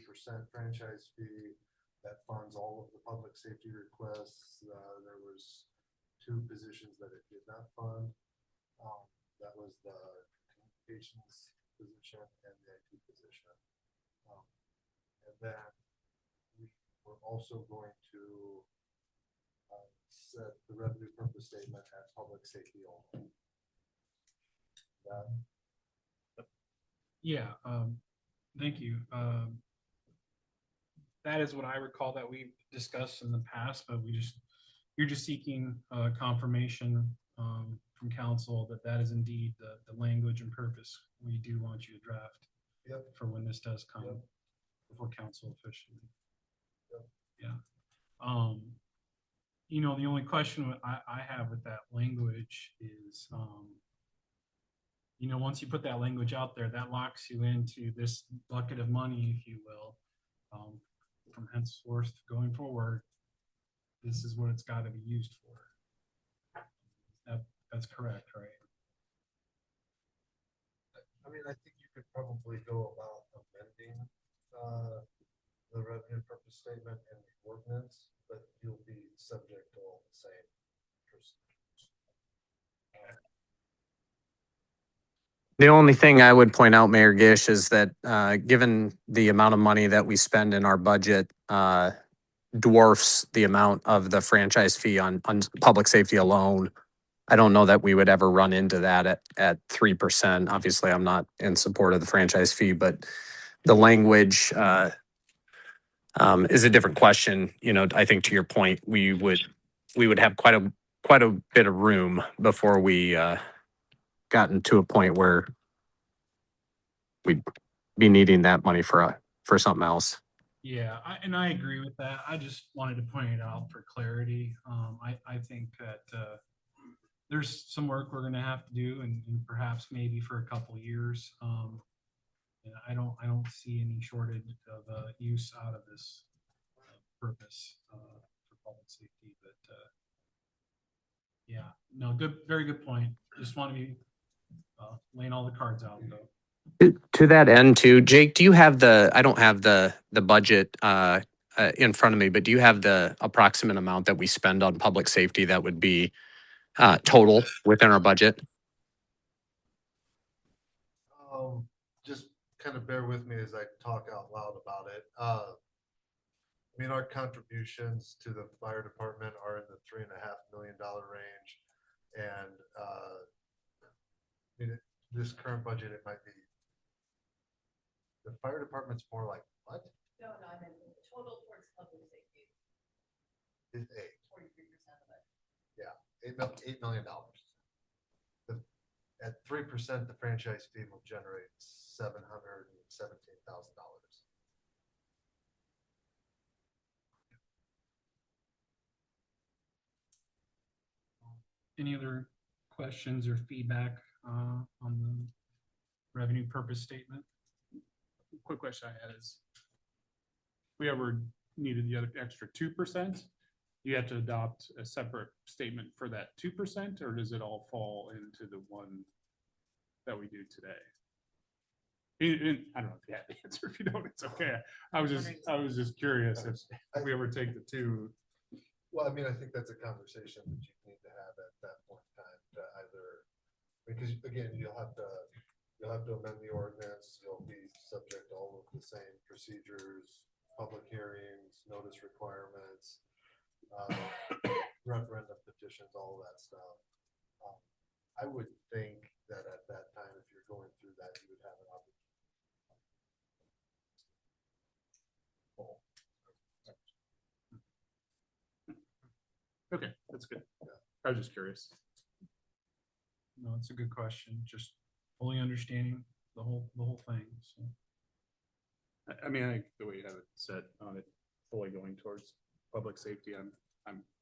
franchise fee that funds all of the public safety requests. There was 2 positions that it did not fund. That was the communications position and the IT position. And then we were also going to set the revenue purpose statement at public safety only. that. Yeah, thank you. That is what I recall that we discussed in the past, but you're just seeking confirmation from council that that is indeed the language and purpose we do want you to draft. Yep. For when this does come Yep. before council officially. Yep. Yeah. You know, the only question I have with that language is, you know, once you put that language out there, that locks you into this bucket of money, if you will, from henceforth going forward. This is what it's got to be used for. That's correct, right? I mean, I think you could probably go about amending the revenue purpose statement and the ordinance, but you'll be subject to all the same procedures. The only thing I would point out, Mayor Gish, is that given the amount of money that we spend in our budget dwarfs the amount of the franchise fee on public safety alone. I don't know that we would ever run into that at 3%. Obviously, I'm not in support of the franchise fee, but the language is a different question. You know, I think to your point, we would have quite a bit of room before we gotten to a point where we'd be needing that money for something else. Yeah, and I agree with that. I just wanted to point it out for clarity. I think that there's some work we're going to have to do, and perhaps maybe for a couple of years. And I don't see any shortage of use out of this purpose for public safety. But yeah, no, very good point. Just want to be laying all the cards out though. To that end too, Jake, do you have I don't have the budget in front of me, but do you have the approximate amount that we spend on public safety that would be total within our budget? Just kind of bear with me as I talk out loud about it. I mean, our contributions to the fire department are in the $3.5 million range. And I mean, this current budget, it might be, the fire department's more like, what? No, I mean, the total towards public safety Is 8. 43% of it. Yeah, $8 million. At 3%, the franchise fee will generate $717,000. Any other questions or feedback on the revenue purpose statement? Quick question I had is, if we ever needed the other extra 2%, you have to adopt a separate statement for that 2%, or does it all fall into the one that we do today? I don't know if you have the answer. If you don't, it's okay. I was just curious if we ever take the 2. Well, I mean, I think that's a conversation that you need to have at that point in time to either, because again, you'll have to amend the ordinance. You'll be subject to all of the same procedures, public hearings, notice requirements, referendum petitions, all of that stuff. I would think that at that time, if you're going through that, you would have an opportunity. Okay, that's good. I was just curious. No, it's a good question. Just fully understanding the whole thing. So. I mean, I think the way you have it set on it, fully going towards public safety, I'm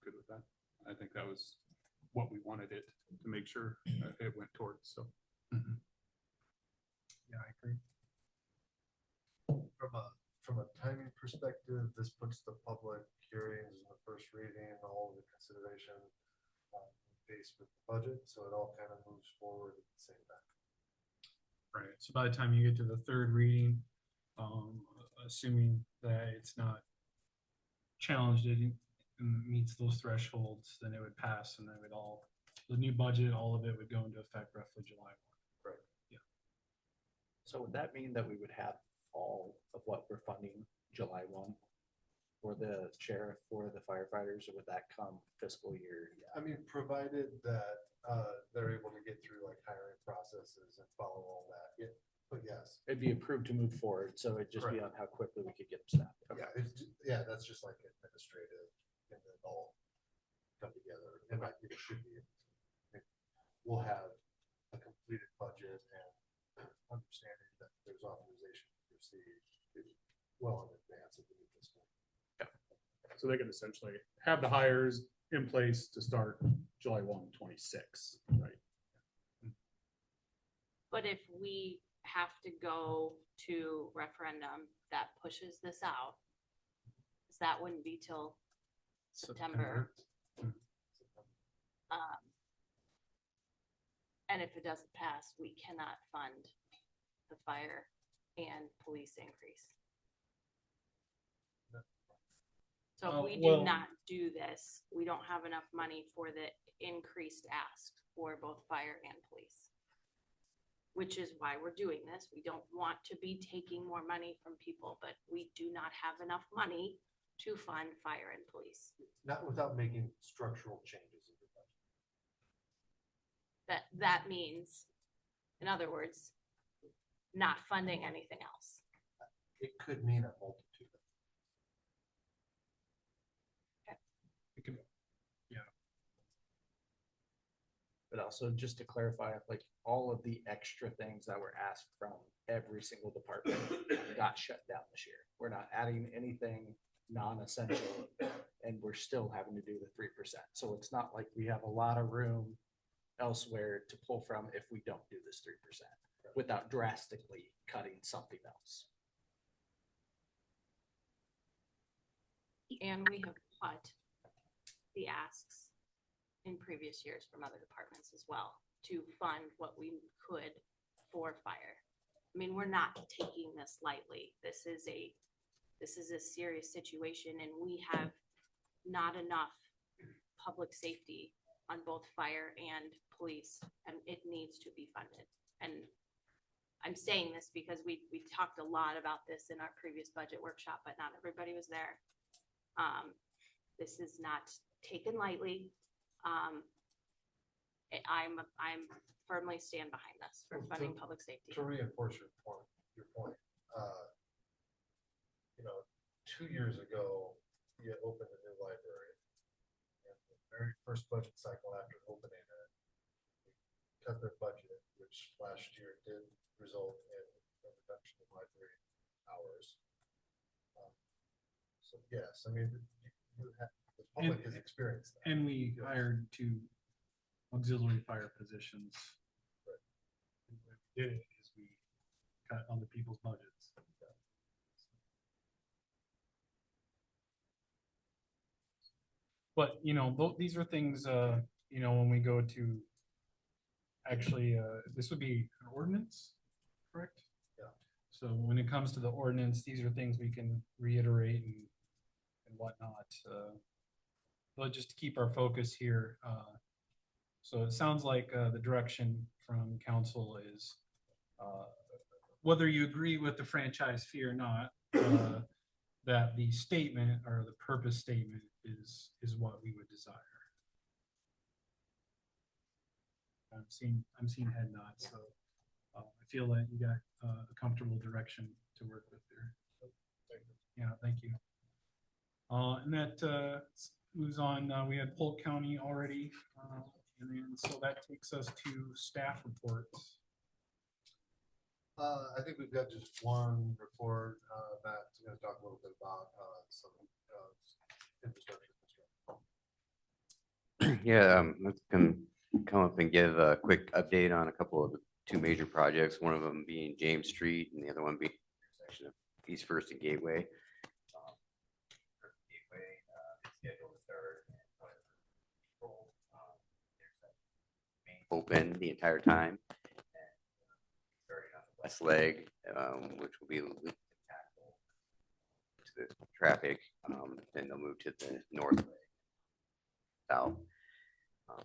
good with that. I think that was what we wanted it to make sure it went towards. So, yeah, I agree. From a timing perspective, this puts the public hearings and the first reading, all of the consideration based with the budget, so it all kind of moves forward at the same time. Right. So by the time you get to the third reading, assuming that it's not challenged, it meets those thresholds, then it would pass, and then the new budget, all of it would go into effect roughly July 1. Right. Yeah. So would that mean that we would have all of what we're funding July 1? for the sheriff, for the firefighters, or would that come fiscal year? I mean, provided that they're able to get through like hiring processes and follow all that. Yeah, but yes. It'd be approved to move forward, so it'd just be on Correct. how quickly we could get them staffed. Yeah, yeah, that's just like administrative and then all come together. And like it should be. We'll have a completed budget and understanding that there's authorization to proceed well in advance of the new fiscal. So they can essentially have the hires in place to start July 1, 26, right? But if we have to go to referendum that pushes this out, 'cause that wouldn't be till September. And if it doesn't pass, we cannot fund the fire and police increase. So if we do Well- not do this, we don't have enough money for the increased ask for both fire and police. Which is why we're doing this. We don't want to be taking more money from people, but we do not have enough money to fund fire and police. Not without making structural changes in the budget. That means, in other words, not funding anything else. It could mean a multitude of. But also just to clarify, like all of the extra things that were asked from every single department got shut down this year. We're not adding anything non-essential and we're still having to do the 3%. So it's not like we have a lot of room elsewhere to pull from if we don't do this 3% without drastically cutting something else. And we have cut the asks in previous years from other departments as well to fund what we could for fire. I mean, we're not taking this lightly. This is a serious situation and we have not enough public safety on both fire and police, and it needs to be funded. And I'm saying this because we talked a lot about this in our previous budget workshop, but not everybody was there. This is not taken lightly. I'm firmly stand behind this for funding public safety. To reinforce your point, 2 years ago, you opened a new library. And the very first budget cycle after opening it, we cut their budget, which last year did result in a reduction in library hours. So yes, I mean, you have, the public has experienced that. And we hired 2 auxiliary fire positions. Right. And what we did is we cut other people's budgets. But, these are things, when we go to actually, this would be an ordinance, correct? Yeah. So when it comes to the ordinance, these are things we can reiterate and whatnot. But just to keep our focus here, so it sounds like the direction from council is whether you agree with the franchise fee or not, that the statement or the purpose statement is what we would desire. I'm seeing head nods, so I feel that you got a comfortable direction to work with there. Yeah, thank you. And that moves on. We had Polk County already, and then so that takes us to staff reports. I think we've got just one report. Matt's going to talk a little bit about some infrastructure. Yeah, let's come up and give a quick update on a couple of the 2 major projects, one of them being James Street and the other one being intersection of East First and Gateway. Gateway is scheduled to start open the entire time. Starting on the west leg, which will be to the traffic, then they'll move to the north leg, south.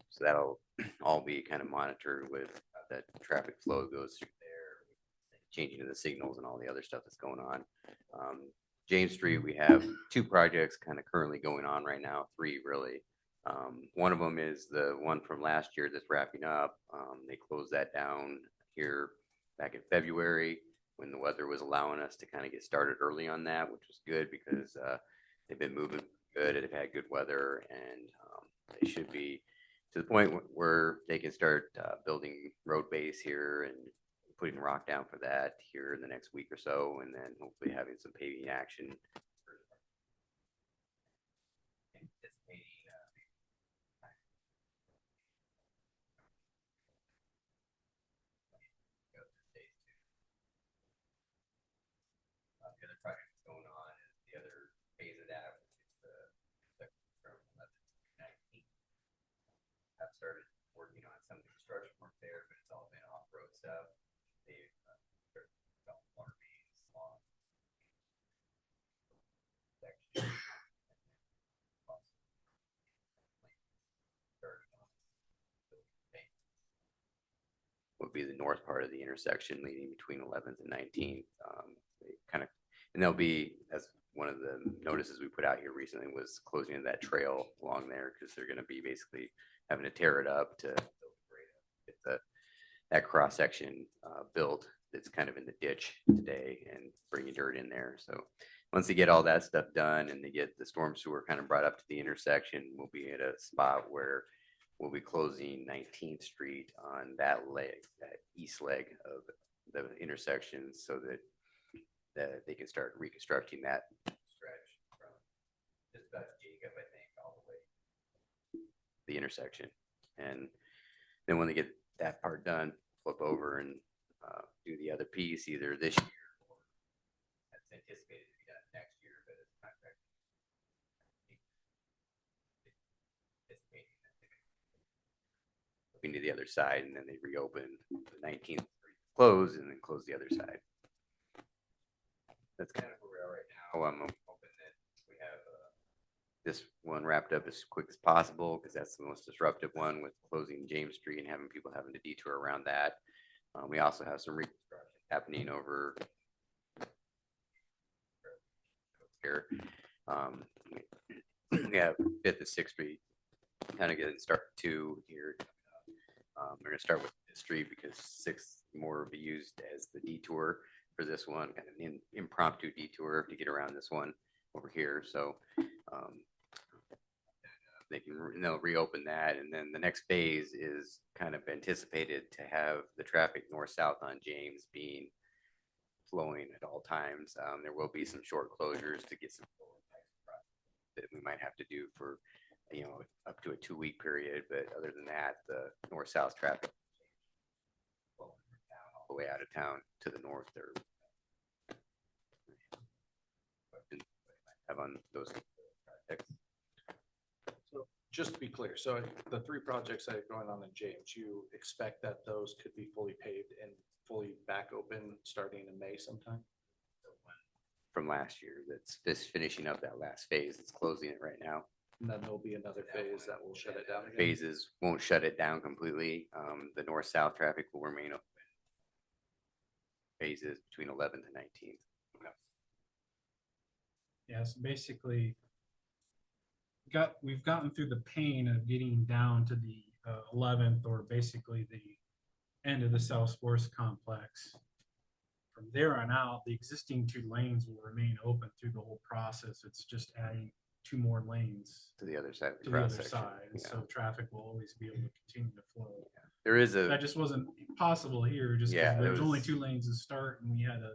So that'll all be kind of monitored with that traffic flow goes through there, changing of the signals and all the other stuff that's going on. James Street, we have two projects kind of currently going on right now, three really. One of them is the one from last year that's wrapping up. They closed that down here back in February when the weather was allowing us to kind of get started early on that, which was good because they've been moving good. They've had good weather, and they should be to the point where they can start building road base here and putting rock down for that here in the next week or so, and then hopefully having some paving action. The other project that's going on is the other phase of that, which is the from 11 to 19. I've started working on some construction work there, but it's all been off-road stuff. They've got water mains along section. Would be the north part of the intersection leading between 11th and 19th. They kind of, and there'll be, as one of the notices we put out here recently was closing of that trail along there because they're going to be basically having to tear it up to get that cross section built. That's kind of in the ditch today and bringing dirt in there. So once they get all that stuff done and they get the storm sewer kind of brought up to the intersection, we'll be at a spot where we'll be closing 19th Street on that leg, that east leg of the intersection, so that they can start reconstructing that stretch from just about Jacob, I think, all the way the intersection. And then when they get that part done, flip over and do the other piece either this year or that's anticipated to be done next year, but it's not looking to the other side, and then they reopen the 19th close and then close the other side. That's kind of where we are right now. I'm hoping that we have this one wrapped up as quick as possible because that's the most disruptive one with closing James Street and having people having to detour around that. We also have some reconstruction happening over here. We have 5th and 6th Street kind of getting started too here. We're going to start with this street because 6th more will be used as the detour for this one, kind of an impromptu detour to get around this one over here. So they'll reopen that, and then the next phase is kind of anticipated to have the traffic north-south on James being flowing at all times. There will be some short closures to get some that we might have to do for up to a 2-week period, but other than that, the north-south traffic all the way out of town to the north there. Have on those projects. So just to be clear, so the 3 projects that are going on in James, you expect that those could be fully paved and fully back open starting in May sometime? From last year, that's just finishing up that last phase. It's closing it right now. And then there'll be another phase that will shut it down again? Phases won't shut it down completely. The north-south traffic will remain open. Phases between 11th and 19th. Yes, basically, we've gotten through the pain of getting down to the 11th, or basically the end of the South Sports Complex. From there on out, the existing 2 lanes will remain open through the whole process. It's just adding 2 more lanes to the other side. To the other side, and so traffic will always be able to continue to flow. There is that just wasn't possible here, just because there was only 2 lanes to start, and we had to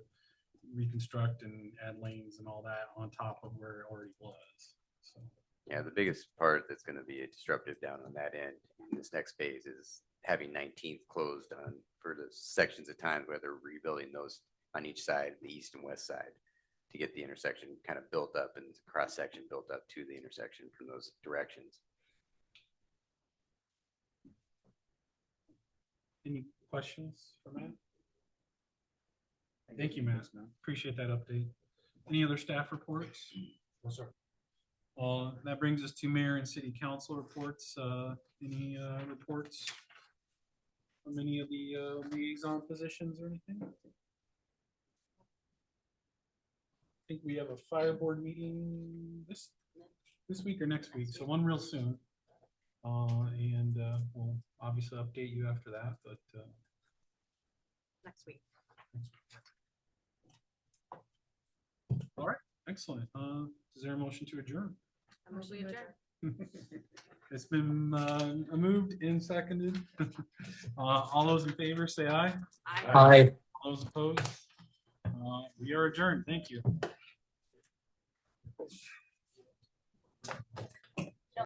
reconstruct and add lanes and all that on top of where it already was. So yeah, the biggest part that's going to be disruptive down on that end in this next phase is having 19th closed on for the sections of time where they're rebuilding those on each side, the east and west side, to get the intersection kind of built up and cross section built up to the intersection from those directions. Any questions for Matt? Thank you, Matt. Appreciate that update. Any other staff reports? No, sir. That brings us to mayor and city council reports. Any reports from any of the liaison positions or anything? think we have a fire board meeting this week or next week, so one real soon. And we'll obviously update you after that, but Next week. all right, excellent. Is there a motion to adjourn? We adjourn. It's been moved and seconded. All those in favor say aye. Aye. All those opposed? We are adjourned. Thank you.